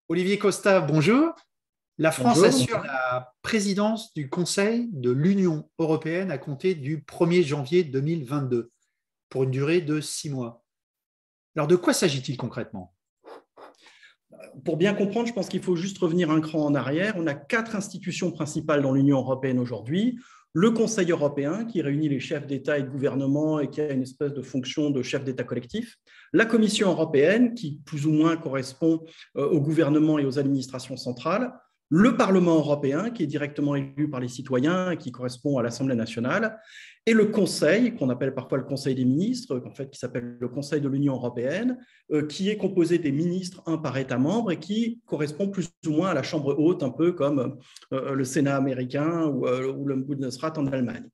Olivier Costa, bonjour. La France Bonjour. assure la présidence du Conseil de l'Union européenne à compter du 1er janvier 2022 pour une durée de 6 mois. Alors, de quoi s'agit-il concrètement? Pour bien comprendre, je pense qu'il faut juste revenir un cran en arrière. On a 4 institutions principales dans l'Union européenne aujourd'hui. Le Conseil européen, qui réunit les chefs d'État et de gouvernement et qui a une espèce de fonction de chef d'État collectif. La Commission européenne, qui plus ou moins correspond au gouvernement et aux administrations centrales. Le Parlement européen, qui est directement élu par les citoyens et qui correspond à l'Assemblée nationale, et le Conseil, qu'on appelle parfois le Conseil des ministres, en fait, qui s'appelle le Conseil de l'Union européenne, qui est composé des ministres, un par État membre, et qui correspond plus ou moins à la Chambre haute, un peu comme le Sénat américain ou le Bundesrat en Allemagne.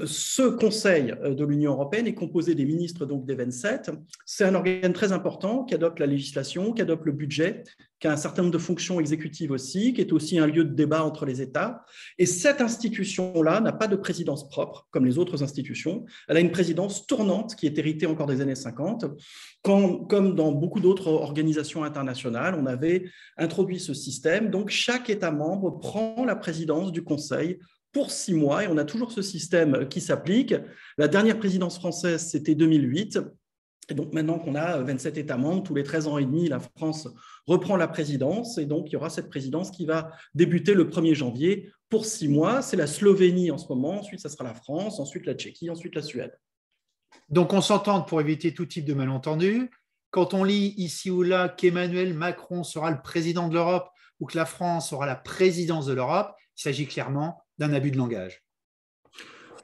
Ce Conseil de l'Union européenne est composé des ministres donc des 27. C'est un organe très important qui adopte la législation, qui adopte le budget, qui a un certain nombre de fonctions exécutives aussi, qui est aussi un lieu de débat entre les États. Et cette institution-là n'a pas de présidence propre, comme les autres institutions. Elle a une présidence tournante qui est héritée encore des années 50. Comme dans beaucoup d'autres organisations internationales, on avait introduit ce système. Donc, chaque État membre prend la présidence du Conseil pour 6 mois, et on a toujours ce système qui s'applique. La dernière présidence française, c'était 2008. Et donc, maintenant qu'on a 27 États membres, tous les 13 ans et demi, la France reprend la présidence. Et donc, il y aura cette présidence qui va débuter le 1er janvier pour 6 mois. C'est la Slovénie en ce moment. Ensuite, ça sera la France. Ensuite, la Tchéquie. Ensuite, la Suède. Donc, on s'entend pour éviter tout type de malentendu. Quand on lit ici ou là qu'Emmanuel Macron sera le président de l'Europe ou que la France aura la présidence de l'Europe, il s'agit clairement d'un abus de langage.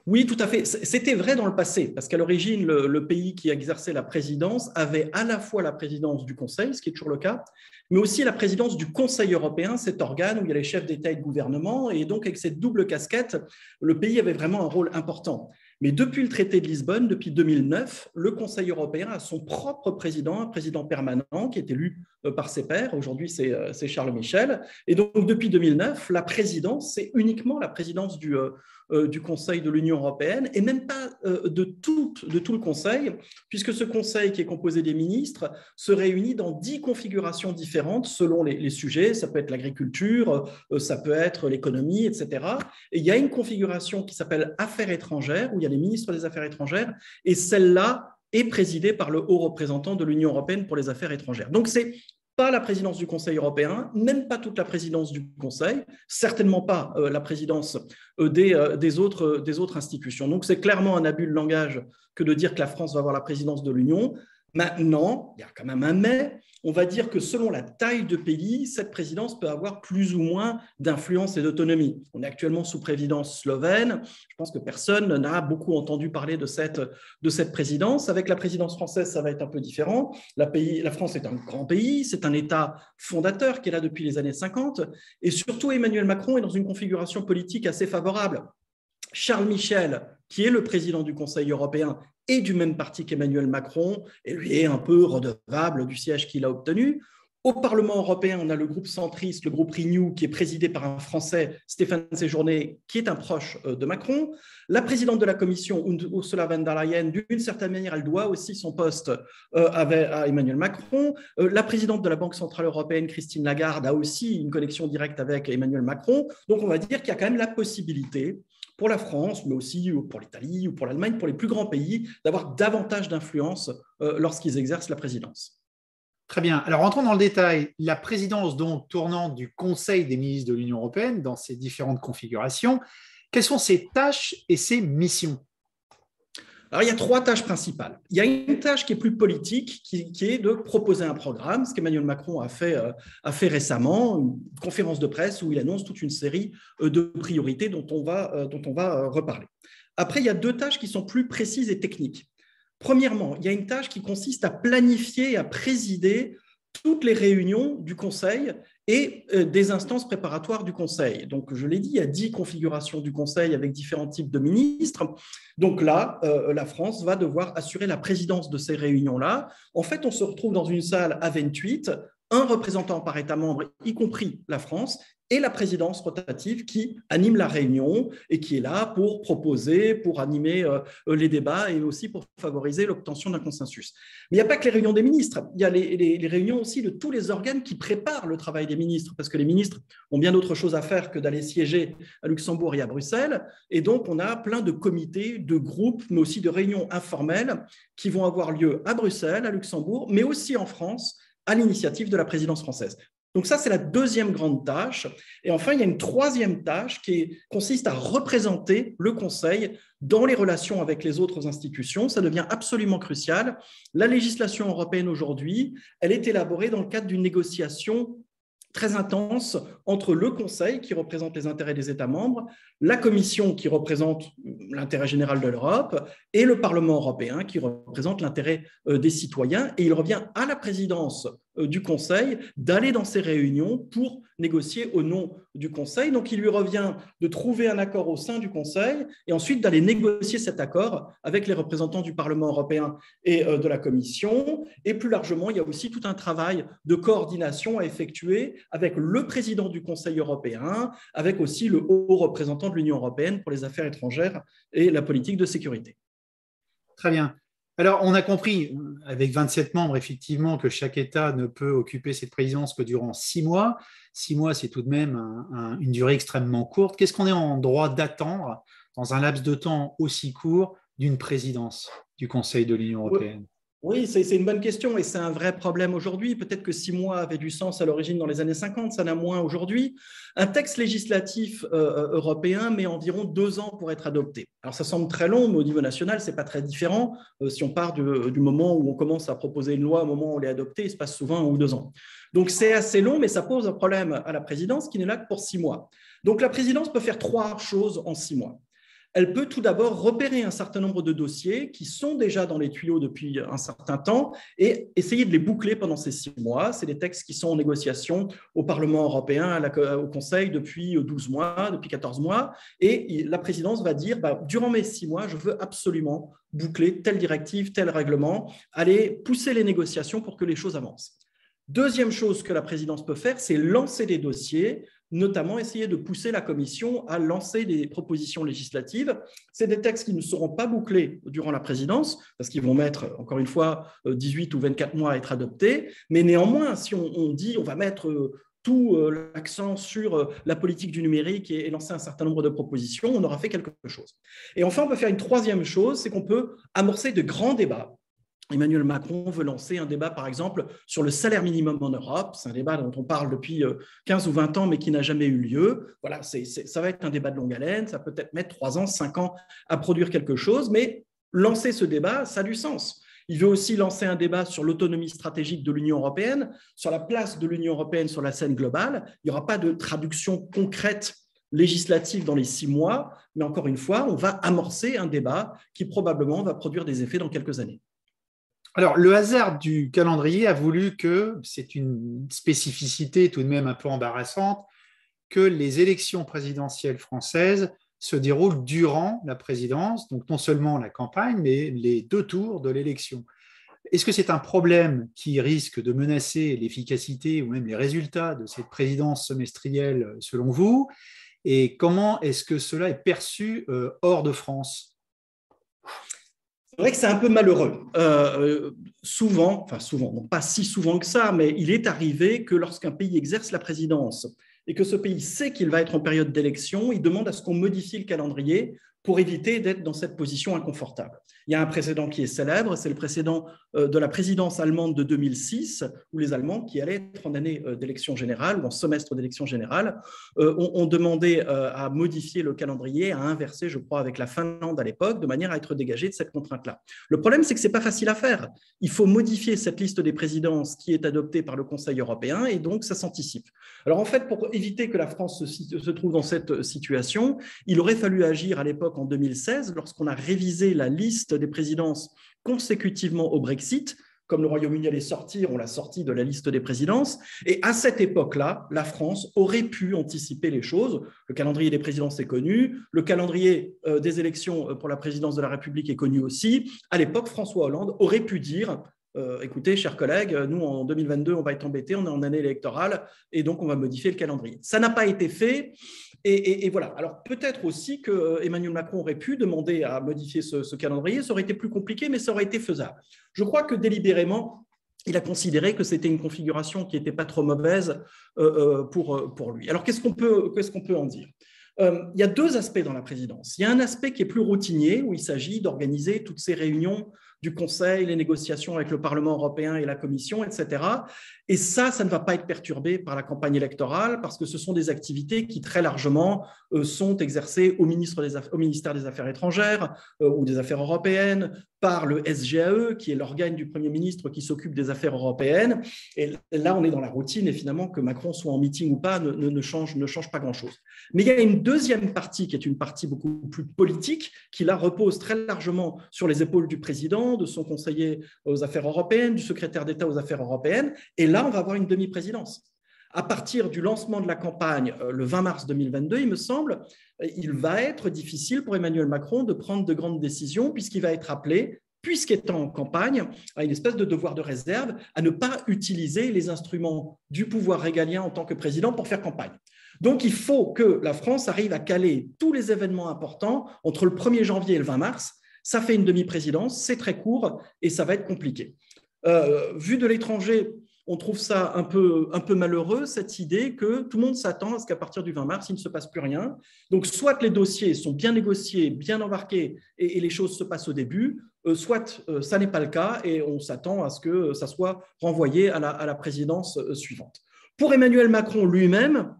Oui, tout à fait. C'était vrai dans le passé, parce qu'à l'origine, le pays qui exerçait la présidence avait à la fois la présidence du Conseil, ce qui est toujours le cas, mais aussi la présidence du Conseil européen, cet organe où il y a les chefs d'État et de gouvernement, et donc avec cette double casquette, le pays avait vraiment un rôle important. Mais depuis le traité de Lisbonne, depuis 2009, le Conseil européen a son propre président, un président permanent qui est élu par ses pairs. Aujourd'hui, c'est Charles Michel. Et donc, depuis 2009, la présidence, c'est uniquement la présidence du Conseil de l'Union européenne, et même pas de tout le Conseil, puisque ce Conseil qui est composé des ministres se réunit dans 10 configurations différentes selon les sujets. Ça peut être l'agriculture, ça peut être l'économie, etc. Et il y a une configuration qui s'appelle Affaires étrangères, où il y a les ministres des Affaires étrangères, et celle-là est présidée par le haut représentant de l'Union européenne pour les affaires étrangères. Donc, c'est pas la présidence du Conseil européen, même pas toute la présidence du Conseil, certainement pas la présidence des autres institutions. Donc, c'est clairement un abus de langage que de dire que la France va avoir la présidence de l'Union. Maintenant, il y a quand même un mais. On va dire que selon la taille de pays, cette présidence peut avoir plus ou moins d'influence et d'autonomie. On est actuellement sous présidence slovène. Je pense que personne n'a beaucoup entendu parler de cette présidence. Avec la présidence française, ça va être un peu différent. La France est un grand pays, c'est un État fondateur qui est là depuis les années 50. Et surtout, Emmanuel Macron est dans une configuration politique assez favorable. Charles Michel, qui est le président du Conseil européen, est du même parti qu'Emmanuel Macron, et lui est un peu redevable du siège qu'il a obtenu. Au Parlement européen, on a le groupe centriste, le groupe Renew, qui est présidé par un Français, Stéphane Séjourné, qui est un proche de Macron. La présidente de la Commission, Ursula von der Leyen, d'une certaine manière, elle doit aussi son poste à Emmanuel Macron. La présidente de la Banque centrale européenne, Christine Lagarde, a aussi une connexion directe avec Emmanuel Macron. Donc, on va dire qu'il y a quand même la possibilité pour la France, mais aussi pour l'Italie ou pour l'Allemagne, pour les plus grands pays, d'avoir davantage d'influence lorsqu'ils exercent la présidence. Très bien. Alors, rentrons dans le détail. La présidence donc tournante du Conseil des ministres de l'Union européenne dans ses différentes configurations, quelles sont ses tâches et ses missions? Alors, il y a 3 tâches principales. Il y a une tâche qui est plus politique, qui est de proposer un programme, ce qu'Emmanuel Macron a fait récemment, une conférence de presse où il annonce toute une série de priorités dont on va reparler. Après, il y a 2 tâches qui sont plus précises et techniques. Premièrement, il y a une tâche qui consiste à planifier et à présider toutes les réunions du Conseil et des instances préparatoires du Conseil. Donc, je l'ai dit, il y a 10 configurations du Conseil avec différents types de ministres. Donc là, la France va devoir assurer la présidence de ces réunions-là. En fait, on se retrouve dans une salle à 28, un représentant par État membre, y compris la France, et la présidence rotative qui anime la réunion et qui est là pour proposer, pour animer les débats et aussi pour favoriser l'obtention d'un consensus. Mais il n'y a pas que les réunions des ministres, il y a les réunions aussi de tous les organes qui préparent le travail des ministres, parce que les ministres ont bien d'autres choses à faire que d'aller siéger à Luxembourg et à Bruxelles, et donc on a plein de comités, de groupes, mais aussi de réunions informelles qui vont avoir lieu à Bruxelles, à Luxembourg, mais aussi en France, à l'initiative de la présidence française. Donc ça, c'est la deuxième grande tâche. Et enfin, il y a une troisième tâche qui consiste à représenter le Conseil dans les relations avec les autres institutions. Ça devient absolument crucial. La législation européenne aujourd'hui, elle est élaborée dans le cadre d'une négociation très intense entre le Conseil, qui représente les intérêts des États membres, la Commission, qui représente l'intérêt général de l'Europe, et le Parlement européen, qui représente l'intérêt des citoyens. Et il revient à la présidence du Conseil d'aller dans ces réunions pour négocier au nom du Conseil. Donc, il lui revient de trouver un accord au sein du Conseil et ensuite d'aller négocier cet accord avec les représentants du Parlement européen et de la Commission. Et plus largement, il y a aussi tout un travail de coordination à effectuer avec le président du Conseil européen, avec aussi le haut représentant de l'Union européenne pour les affaires étrangères et la politique de sécurité. Très bien. Alors, on a compris, avec 27 membres, effectivement, que chaque État ne peut occuper cette présidence que durant 6 mois. 6 mois, c'est tout de même une durée extrêmement courte. Qu'est-ce qu'on est en droit d'attendre dans un laps de temps aussi court d'une présidence du Conseil de l'Union européenne ? Oui, c'est une bonne question et c'est un vrai problème aujourd'hui. Peut-être que 6 mois avaient du sens à l'origine dans les années 50, ça n'a moins aujourd'hui. Un texte législatif européen met environ 2 ans pour être adopté. Alors ça semble très long, mais au niveau national, ce n'est pas très différent. Si on part du moment où on commence à proposer une loi au moment où elle est adoptée, il se passe souvent 1 ou 2 ans. Donc c'est assez long, mais ça pose un problème à la présidence qui n'est là que pour 6 mois. Donc la présidence peut faire 3 choses en 6 mois. Elle peut tout d'abord repérer un certain nombre de dossiers qui sont déjà dans les tuyaux depuis un certain temps et essayer de les boucler pendant ces 6 mois. C'est des textes qui sont en négociation au Parlement européen, au Conseil depuis 12 mois, depuis 14 mois. Et la présidence va dire, durant mes 6 mois, je veux absolument boucler telle directive, tel règlement, aller pousser les négociations pour que les choses avancent. Deuxième chose que la présidence peut faire, c'est lancer des dossiers, notamment essayer de pousser la Commission à lancer des propositions législatives. C'est des textes qui ne seront pas bouclés durant la présidence, parce qu'ils vont mettre, encore une fois, 18 ou 24 mois à être adoptés. Mais néanmoins, si on dit on va mettre tout l'accent sur la politique du numérique et lancer un certain nombre de propositions, on aura fait quelque chose. Et enfin, on peut faire une troisième chose, c'est qu'on peut amorcer de grands débats. Emmanuel Macron veut lancer un débat, par exemple, sur le salaire minimum en Europe. C'est un débat dont on parle depuis 15 ou 20 ans, mais qui n'a jamais eu lieu. Voilà, ça va être un débat de longue haleine. Ça peut être mettre 3 ans, 5 ans à produire quelque chose, mais lancer ce débat, ça a du sens. Il veut aussi lancer un débat sur l'autonomie stratégique de l'Union européenne, sur la place de l'Union européenne sur la scène globale. Il n'y aura pas de traduction concrète législative dans les 6 mois, mais encore une fois, on va amorcer un débat qui probablement va produire des effets dans quelques années. Alors, le hasard du calendrier a voulu que, c'est une spécificité tout de même un peu embarrassante, que les élections présidentielles françaises se déroulent durant la présidence, donc non seulement la campagne, mais les 2 tours de l'élection. Est-ce que c'est un problème qui risque de menacer l'efficacité ou même les résultats de cette présidence semestrielle selon vous? Et comment est-ce que cela est perçu hors de France ? C'est vrai que c'est un peu malheureux. Souvent, non pas si souvent que ça, mais il est arrivé que lorsqu'un pays exerce la présidence et que ce pays sait qu'il va être en période d'élection, il demande à ce qu'on modifie le calendrier pour éviter d'être dans cette position inconfortable. Il y a un précédent qui est célèbre, c'est le précédent de la présidence allemande de 2006, où les Allemands, qui allaient être en année d'élection générale ou en semestre d'élection générale, ont demandé à modifier le calendrier, à inverser, je crois, avec la Finlande à l'époque, de manière à être dégagé de cette contrainte-là. Le problème, c'est que ce n'est pas facile à faire. Il faut modifier cette liste des présidences qui est adoptée par le Conseil européen, et donc ça s'anticipe. Alors en fait, pour éviter que la France se trouve dans cette situation, il aurait fallu agir à l'époque en 2016, lorsqu'on a révisé la liste des présidences consécutivement au Brexit. Comme le Royaume-Uni allait sortir, on l'a sorti de la liste des présidences. Et à cette époque-là, la France aurait pu anticiper les choses. Le calendrier des présidences est connu, le calendrier des élections pour la présidence de la République est connu aussi. À l'époque, François Hollande aurait pu dire écoutez, chers collègues, nous, en 2022, on va être embêtés, on est en année électorale, et donc on va modifier le calendrier. Ça n'a pas été fait, et voilà. Alors, peut-être aussi que Emmanuel Macron aurait pu demander à modifier ce calendrier, ça aurait été plus compliqué, mais ça aurait été faisable. Je crois que délibérément, il a considéré que c'était une configuration qui n'était pas trop mauvaise pour lui. Alors, qu'est-ce qu'on peut en dire ? Il y a deux aspects dans la présidence. Il y a un aspect qui est plus routinier, où il s'agit d'organiser toutes ces réunions du Conseil, les négociations avec le Parlement européen et la Commission, etc. Et ça ne va pas être perturbé par la campagne électorale, parce que ce sont des activités qui, très largement, sont exercées au ministère des Affaires étrangères ou des Affaires européennes, par le SGAE, qui est l'organe du Premier ministre qui s'occupe des affaires européennes. Et là, on est dans la routine, et finalement, que Macron soit en meeting ou pas ne change pas grand-chose. Mais il y a une deuxième partie, qui est une partie beaucoup plus politique, qui là repose très largement sur les épaules du président, de son conseiller aux affaires européennes, du secrétaire d'État aux affaires européennes. Et là, on va avoir une demi-présidence. À partir du lancement de la campagne le 20 mars 2022, il me semble, il va être difficile pour Emmanuel Macron de prendre de grandes décisions, puisqu'il va être appelé, puisqu'étant en campagne, à une espèce de devoir de réserve, à ne pas utiliser les instruments du pouvoir régalien en tant que président pour faire campagne. Donc, il faut que la France arrive à caler tous les événements importants entre le 1er janvier et le 20 mars. Ça fait une demi-présidence, c'est très court et ça va être compliqué. Vu de l'étranger, on trouve ça un peu malheureux, cette idée que tout le monde s'attend à ce qu'à partir du 20 mars, il ne se passe plus rien. Donc, soit les dossiers sont bien négociés, bien embarqués et les choses se passent au début, soit ça n'est pas le cas et on s'attend à ce que ça soit renvoyé à la présidence suivante. Pour Emmanuel Macron lui-même,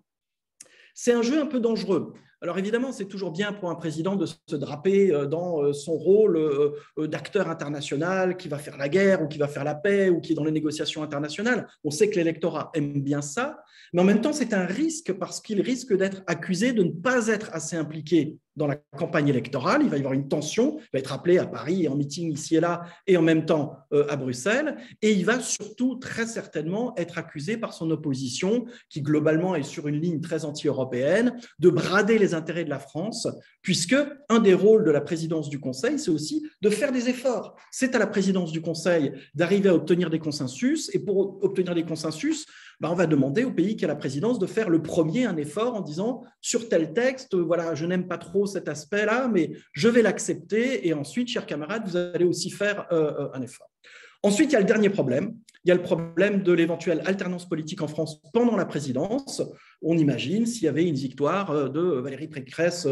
c'est un jeu un peu dangereux. Alors évidemment, c'est toujours bien pour un président de se draper dans son rôle d'acteur international qui va faire la guerre ou qui va faire la paix ou qui est dans les négociations internationales. On sait que l'électorat aime bien ça, mais en même temps, c'est un risque parce qu'il risque d'être accusé de ne pas être assez impliqué dans la campagne électorale. Il va y avoir une tension, il va être appelé à Paris et en meeting ici et là et en même temps à Bruxelles. Et il va surtout très certainement être accusé par son opposition qui globalement est sur une ligne très anti-européenne de brader les intérêts de la France, puisque un des rôles de la présidence du Conseil, c'est aussi de faire des efforts. C'est à la présidence du Conseil d'arriver à obtenir des consensus et pour obtenir des consensus, on va demander au pays qui a la présidence de faire le premier un effort en disant sur tel texte, voilà, je n'aime pas trop cet aspect-là, mais je vais l'accepter et ensuite, chers camarades, vous allez aussi faire un effort. Ensuite, il y a le dernier problème. Il y a le problème de l'éventuelle alternance politique en France pendant la présidence. On imagine s'il y avait une victoire de Valérie Pécresse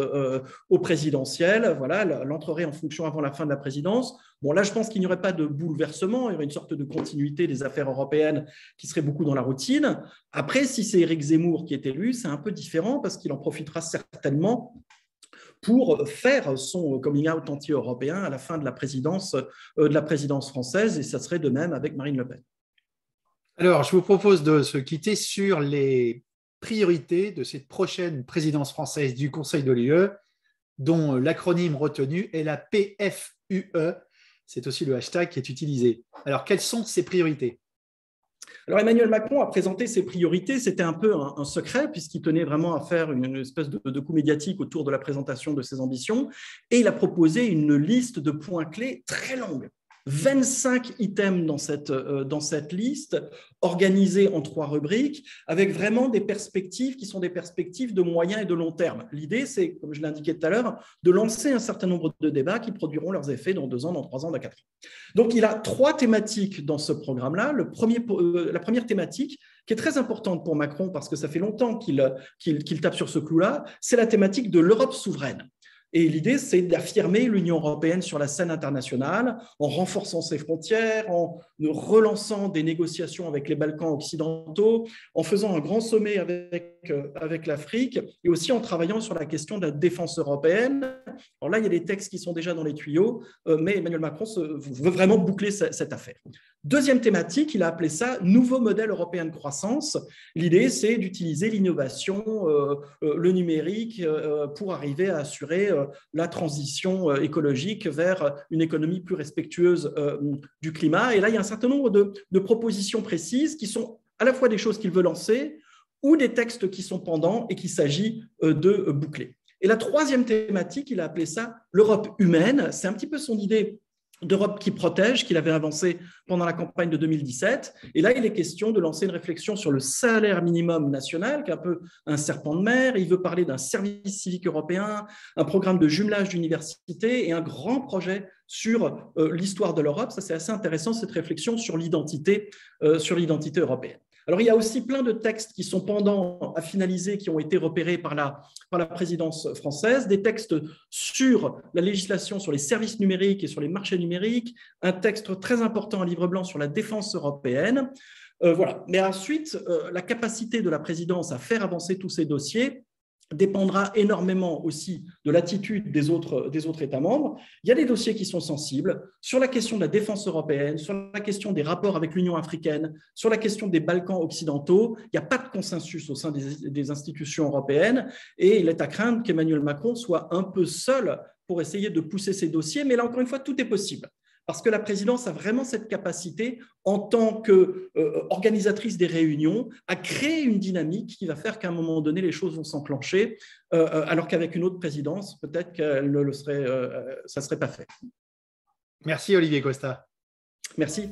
au présidentiel, voilà, elle entrerait en fonction avant la fin de la présidence. Bon, là, je pense qu'il n'y aurait pas de bouleversement, il y aurait une sorte de continuité des affaires européennes qui serait beaucoup dans la routine. Après, si c'est Éric Zemmour qui est élu, c'est un peu différent parce qu'il en profitera certainement pour faire son coming out anti-européen à la fin de la présidence française, et ça serait de même avec Marine Le Pen. Alors, je vous propose de se quitter sur les priorités de cette prochaine présidence française du Conseil de l'UE, dont l'acronyme retenu est la PFUE. C'est aussi le hashtag qui est utilisé. Alors, quelles sont ces priorités ? Alors, Emmanuel Macron a présenté ses priorités. C'était un peu un secret, puisqu'il tenait vraiment à faire une espèce de coup médiatique autour de la présentation de ses ambitions. Et il a proposé une liste de points clés très longue. 25 items dans cette liste, organisés en 3 rubriques, avec vraiment des perspectives qui sont des perspectives de moyen et de long terme. L'idée, c'est, comme je l'indiquais tout à l'heure, de lancer un certain nombre de débats qui produiront leurs effets dans 2 ans, dans 3 ans, dans 4 ans. Donc, il a 3 thématiques dans ce programme-là. La première thématique, qui est très importante pour Macron, parce que ça fait longtemps qu'il tape sur ce clou-là, c'est la thématique de l'Europe souveraine. Et l'idée, c'est d'affirmer l'Union européenne sur la scène internationale en renforçant ses frontières, en relançant des négociations avec les Balkans occidentaux, en faisant un grand sommet avec l'Afrique et aussi en travaillant sur la question de la défense européenne. Alors là, il y a des textes qui sont déjà dans les tuyaux, mais Emmanuel Macron veut vraiment boucler cette affaire. Deuxième thématique, il a appelé ça « Nouveau modèle européen de croissance ». L'idée, c'est d'utiliser l'innovation, le numérique pour arriver à assurer la transition écologique vers une économie plus respectueuse du climat. Et là, il y a un certain nombre de propositions précises qui sont à la fois des choses qu'il veut lancer ou des textes qui sont pendants et qu'il s'agit de boucler. Et la troisième thématique, il a appelé ça l'Europe humaine. C'est un petit peu son idée d'Europe qui protège, qu'il avait avancé pendant la campagne de 2017. Et là, il est question de lancer une réflexion sur le salaire minimum national, qui est un peu un serpent de mer. Il veut parler d'un service civique européen, un programme de jumelage d'universités et un grand projet sur l'histoire de l'Europe. Ça, c'est assez intéressant, cette réflexion sur l'identité européenne. Alors, il y a aussi plein de textes qui sont pendants à finaliser, qui ont été repérés par la présidence française, des textes sur la législation sur les services numériques et sur les marchés numériques, un texte très important, un livre blanc sur la défense européenne. Voilà. Mais ensuite, la capacité de la présidence à faire avancer tous ces dossiers dépendra énormément aussi de l'attitude des autres États membres. Il y a des dossiers qui sont sensibles sur la question de la défense européenne, sur la question des rapports avec l'Union africaine, sur la question des Balkans occidentaux. Il n'y a pas de consensus au sein des institutions européennes et il est à craindre qu'Emmanuel Macron soit un peu seul pour essayer de pousser ces dossiers. Mais là, encore une fois, tout est possible. Parce que la présidence a vraiment cette capacité, en tant qu'organisatrice des réunions, à créer une dynamique qui va faire qu'à un moment donné, les choses vont s'enclencher, alors qu'avec une autre présidence, peut-être ça ne serait pas fait. Merci Olivier Costa. Merci.